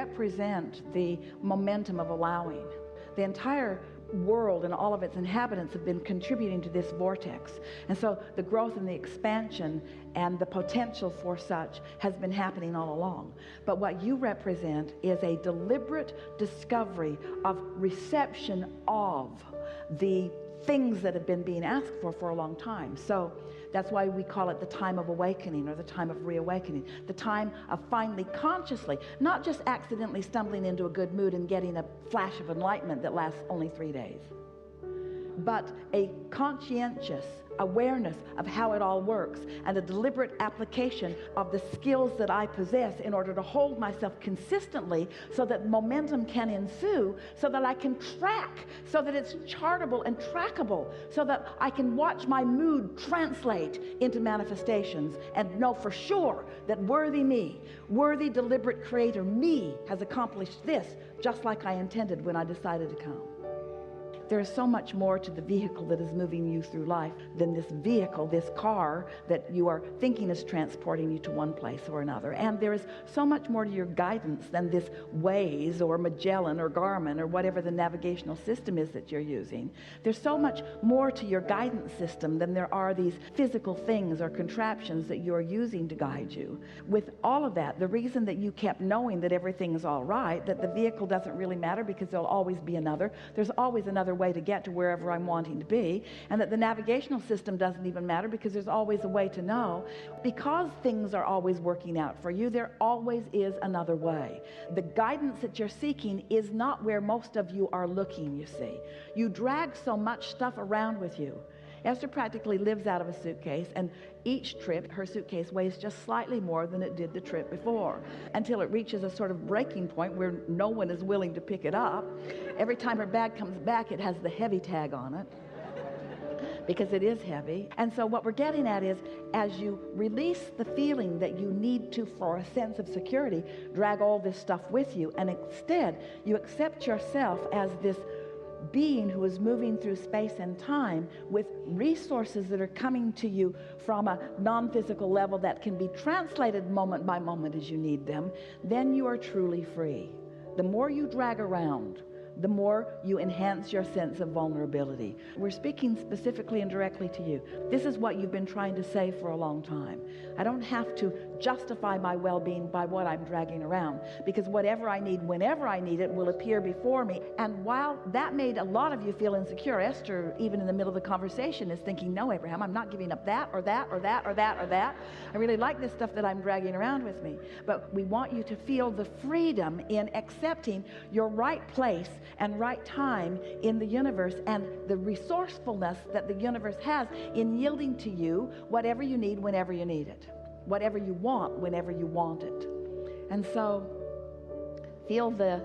represent the momentum of allowing. The entire world and all of its inhabitants have been contributing to this vortex. And so the growth and the expansion and the potential for such has been happening all along. But what you represent is a deliberate discovery of reception of the things that have been being asked for a long time. So that's why we call it the time of awakening, or the time of reawakening, the time of finally consciously, not just accidentally stumbling into a good mood and getting a flash of enlightenment that lasts only 3 days, but a conscientious awareness of how it all works, and a deliberate application of the skills that I possess in order to hold myself consistently so that momentum can ensue, so that I can track, so that it's chartable and trackable, so that I can watch my mood translate into manifestations and know for sure that worthy me, worthy deliberate creator me, has accomplished this just like I intended when I decided to come. There is so much more to the vehicle that is moving you through life than this vehicle, this car that you are thinking is transporting you to one place or another. And there is so much more to your guidance than this Waze or Magellan or Garmin or whatever the navigational system is that you're using. There's so much more to your guidance system than there are these physical things or contraptions that you're using to guide you. With all of that, the reason that you kept knowing that everything is all right, that the vehicle doesn't really matter because there'll always be another, there's always another way to get to wherever I'm wanting to be, and that the navigational system doesn't even matter because there's always a way to know. Because things are always working out for you, there always is another way. The guidance that you're seeking is not where most of you are looking, you see. You drag so much stuff around with you. Esther practically lives out of a suitcase, and each trip her suitcase weighs just slightly more than it did the trip before, until it reaches a sort of breaking point where no one is willing to pick it up. Every time her bag comes back, it has the heavy tag on it because it is heavy. And so what we're getting at is, as you release the feeling that you need to, for a sense of security, drag all this stuff with you, and instead you accept yourself as this being who is moving through space and time with resources that are coming to you from a non-physical level that can be translated moment by moment as you need them, then you are truly free. The more you drag around, the more you enhance your sense of vulnerability. We're speaking specifically and directly to you. This is what you've been trying to say for a long time. I don't have to justify my well-being by what I'm dragging around, because whatever I need, whenever I need it, will appear before me. And while that made a lot of you feel insecure, Esther, even in the middle of the conversation, is thinking, no, Abraham, I'm not giving up that or that or that or that or that. I really like this stuff that I'm dragging around with me. But we want you to feel the freedom in accepting your right place and right time in the universe, and the resourcefulness that the universe has in yielding to you whatever you need whenever you need it, whatever you want whenever you want it. And so feel the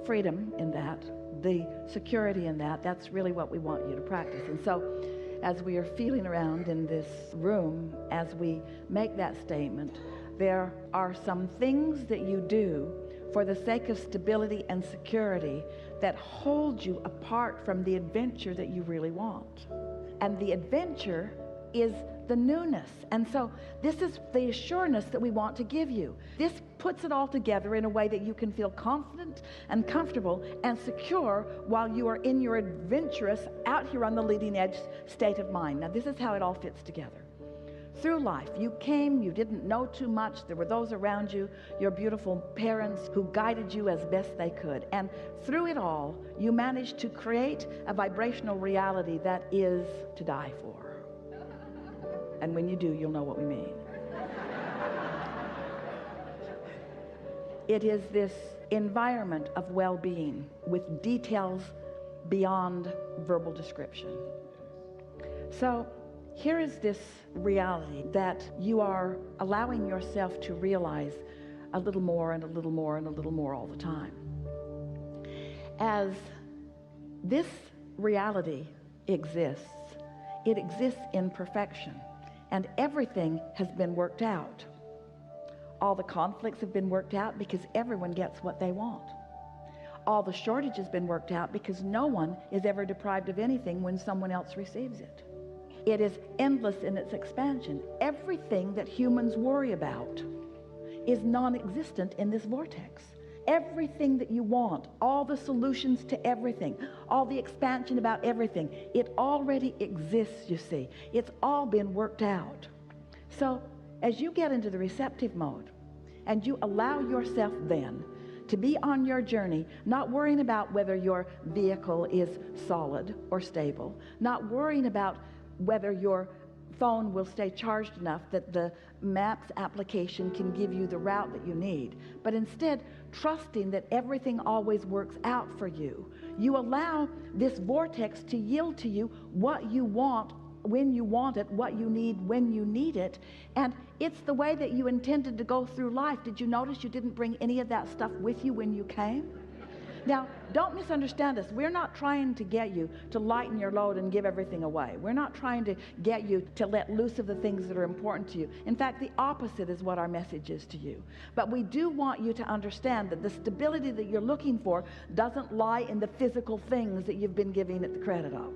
freedom in that, the security in that. That's really what we want you to practice. And so as we are feeling around in this room, as we make that statement, there are some things that you do for the sake of stability and security that hold you apart from the adventure that you really want. And the adventure is the newness. And so this is the assurance that we want to give you. This puts it all together in a way that you can feel confident and comfortable and secure while you are in your adventurous, out here on the leading edge state of mind. Now, this is how it all fits together. Through life, you came, you didn't know too much, there were those around you, your beautiful parents who guided you as best they could. And through it all, you managed to create a vibrational reality that is to die for. And when you do, you'll know what we mean. It is this environment of well-being with details beyond verbal description. So here is this reality that you are allowing yourself to realize a little more and a little more and a little more all the time. As this reality exists, it exists in perfection, and everything has been worked out. All the conflicts have been worked out because everyone gets what they want. All the shortage has been worked out because no one is ever deprived of anything when someone else receives it. It is endless in its expansion. Everything that humans worry about is non-existent in this vortex. Everything that you want, all the solutions to everything, all the expansion about everything, it already exists, you see. It's all been worked out. So as you get into the receptive mode and you allow yourself then to be on your journey, not worrying about whether your vehicle is solid or stable, not worrying about whether your phone will stay charged enough that the maps application can give you the route that you need, but instead trusting that everything always works out for you. You allow this vortex to yield to you what you want when you want it, what you need when you need it, and it's the way that you intended to go through life. Did you notice you didn't bring any of that stuff with you when you came? Now, don't misunderstand us. We're not trying to get you to lighten your load and give everything away. We're not trying to get you to let loose of the things that are important to you. In fact, the opposite is what our message is to you. But we do want you to understand that the stability that you're looking for doesn't lie in the physical things that you've been giving it the credit of.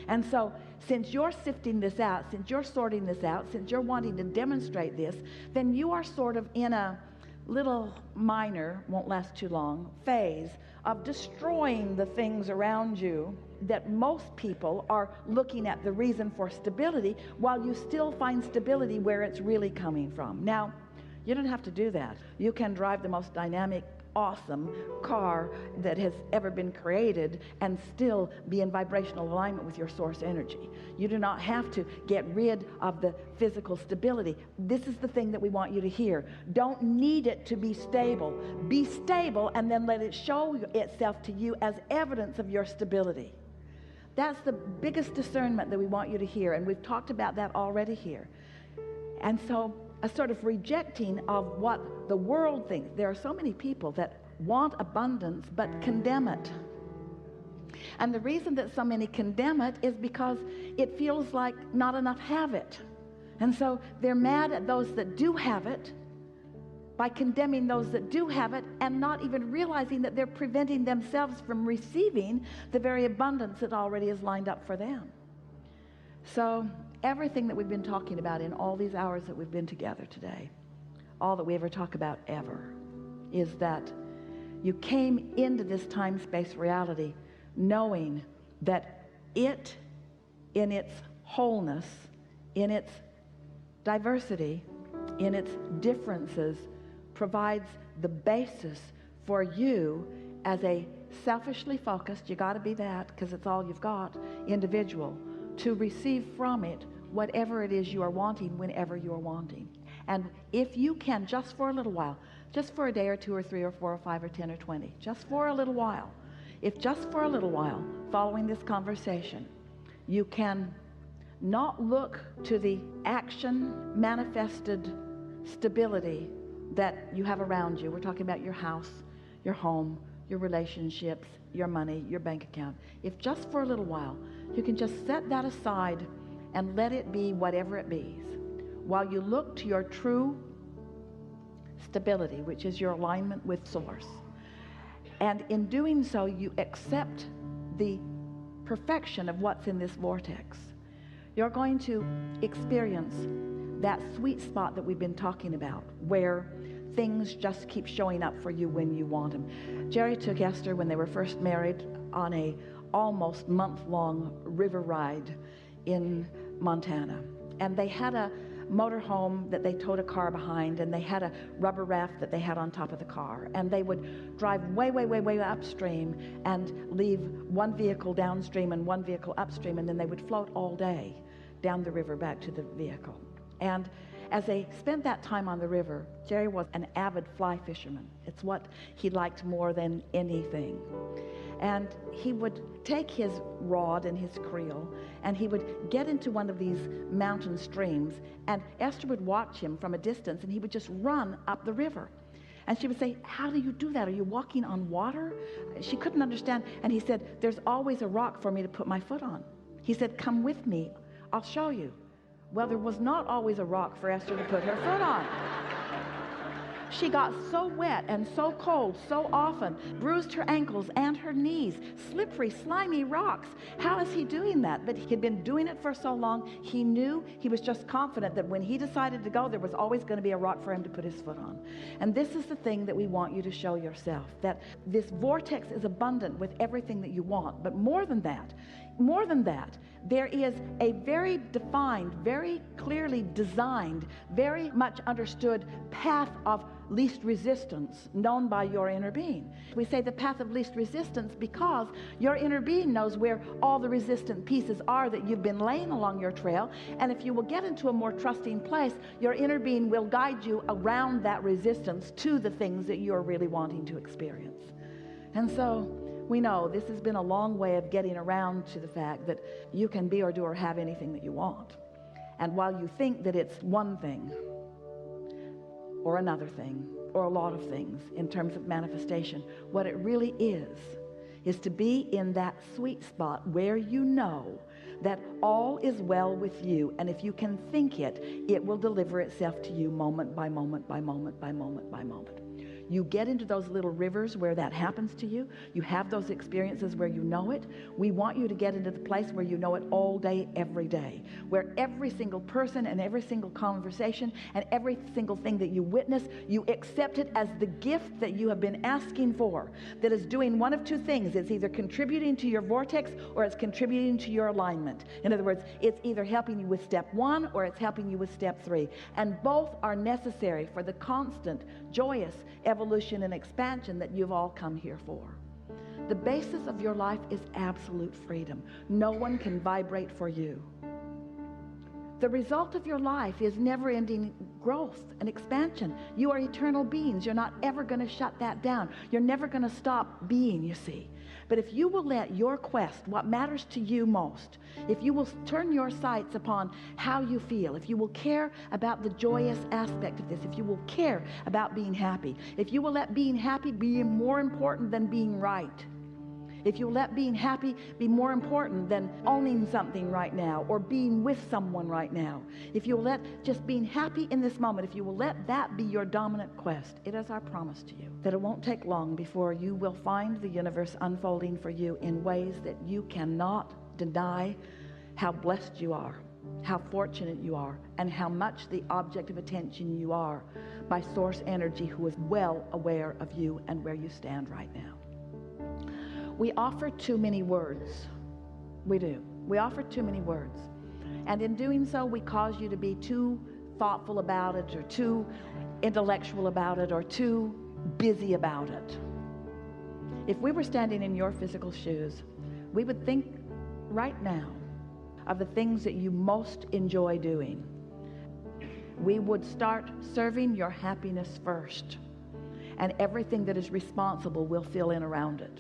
And so, since you're sifting this out, since you're sorting this out, since you're wanting to demonstrate this, then you are sort of in a little minor, won't last too long, phase of destroying the things around you that most people are looking at the reason for stability, while you still find stability where it's really coming from. Now, you don't have to do that. You can drive the most dynamic, awesome car that has ever been created and still be in vibrational alignment with your source energy. You do not have to get rid of the physical stability. This is the thing that we want you to hear. Don't need it to be stable. Be stable and then let it show itself to you as evidence of your stability. That's the biggest discernment that we want you to hear, and we've talked about that already here. And so a sort of rejecting of what the world thinks. There are so many people that want abundance but condemn it. And the reason that so many condemn it is because it feels like not enough have it. And so they're mad at those that do have it by condemning those that do have it, and not even realizing that they're preventing themselves from receiving the very abundance that already is lined up for them. So everything that we've been talking about in all these hours that we've been together today, all that we ever talk about ever, is that you came into this time-space reality knowing that it, in its wholeness, in its diversity, in its differences, provides the basis for you as a selfishly focused, you got to be that because it's all you've got, individual, to receive from it whatever it is you are wanting whenever you are wanting. And if you can, just for a little while, just for a day or 2 or 3 or 4 or 5 or 10 or 20, just for a little while, if just for a little while following this conversation, you can not look to the action manifested stability that you have around you. We're talking about your house, your home, your relationships, your money, your bank account. If just for a little while you can just set that aside and let it be whatever it be, while you look to your true stability, which is your alignment with Source. And in doing so, you accept the perfection of what's in this vortex. You're going to experience that sweet spot that we've been talking about, where things just keep showing up for you when you want them. Jerry took Esther, when they were first married, on a almost month-long river ride in Montana. And they had a motorhome that they towed a car behind, and they had a rubber raft that they had on top of the car. And they would drive way, way, way, way upstream and leave one vehicle downstream and one vehicle upstream, and then they would float all day down the river back to the vehicle. And as they spent that time on the river, Jerry was an avid fly fisherman. It's what he liked more than anything. And he would take his rod and his creel, and he would get into one of these mountain streams, and Esther would watch him from a distance, and he would just run up the river. And she would say, "How do you do that? Are you walking on water?" She couldn't understand. And he said, "There's always a rock for me to put my foot on." He said, "Come with me. I'll show you." Well, there was not always a rock for Esther to put her foot on. She got so wet and so cold so often, bruised her ankles and her knees, slippery, slimy rocks. How is he doing that? But he'd been doing it for so long, he knew, he was just confident that when he decided to go, there was always going to be a rock for him to put his foot on. And this is the thing that we want you to show yourself, that this vortex is abundant with everything that you want. But more than that, there is a very defined, very clearly designed, very much understood path of least resistance known by your inner being. We say the path of least resistance because your inner being knows where all the resistant pieces are that you've been laying along your trail. And if you will get into a more trusting place, your inner being will guide you around that resistance to the things that you're really wanting to experience. And so we know this has been a long way of getting around to the fact that you can be or do or have anything that you want. And while you think that it's one thing or another thing or a lot of things in terms of manifestation, what it really is to be in that sweet spot where you know that all is well with you, and if you can think it, it will deliver itself to you moment by moment by moment by moment by moment. You get into those little rivers where that happens to you. You have those experiences where you know it. We want you to get into the place where you know it all day, every day, where every single person and every single conversation and every single thing that you witness, you accept it as the gift that you have been asking for, that is doing one of two things. It's either contributing to your vortex or it's contributing to your alignment. In other words, it's either helping you with step 1 or it's helping you with step 3. And both are necessary for the constant, joyous evolution and expansion that you've all come here for. The basis of your life is absolute freedom. No one can vibrate for you. The result of your life is never-ending growth and expansion. You are eternal beings. You're not ever going to shut that down. You're never going to stop being, you see. But if you will let your quest, what matters to you most, if you will turn your sights upon how you feel, if you will care about the joyous aspect of this, if you will care about being happy, if you will let being happy be more important than being right, if you let being happy be more important than owning something right now or being with someone right now, if you will let just being happy in this moment, if you will let that be your dominant quest, it is our promise to you that it won't take long before you will find the universe unfolding for you in ways that you cannot deny how blessed you are, how fortunate you are, and how much the object of attention you are by source energy who is well aware of you and where you stand right now. We offer too many words. We do. We offer too many words. And in doing so, we cause you to be too thoughtful about it or too intellectual about it or too busy about it. If we were standing in your physical shoes, we would think right now of the things that you most enjoy doing. We would start serving your happiness first, and everything that is responsible will fill in around it.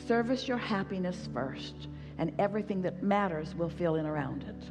Service your happiness first, and everything that matters will fill in around it.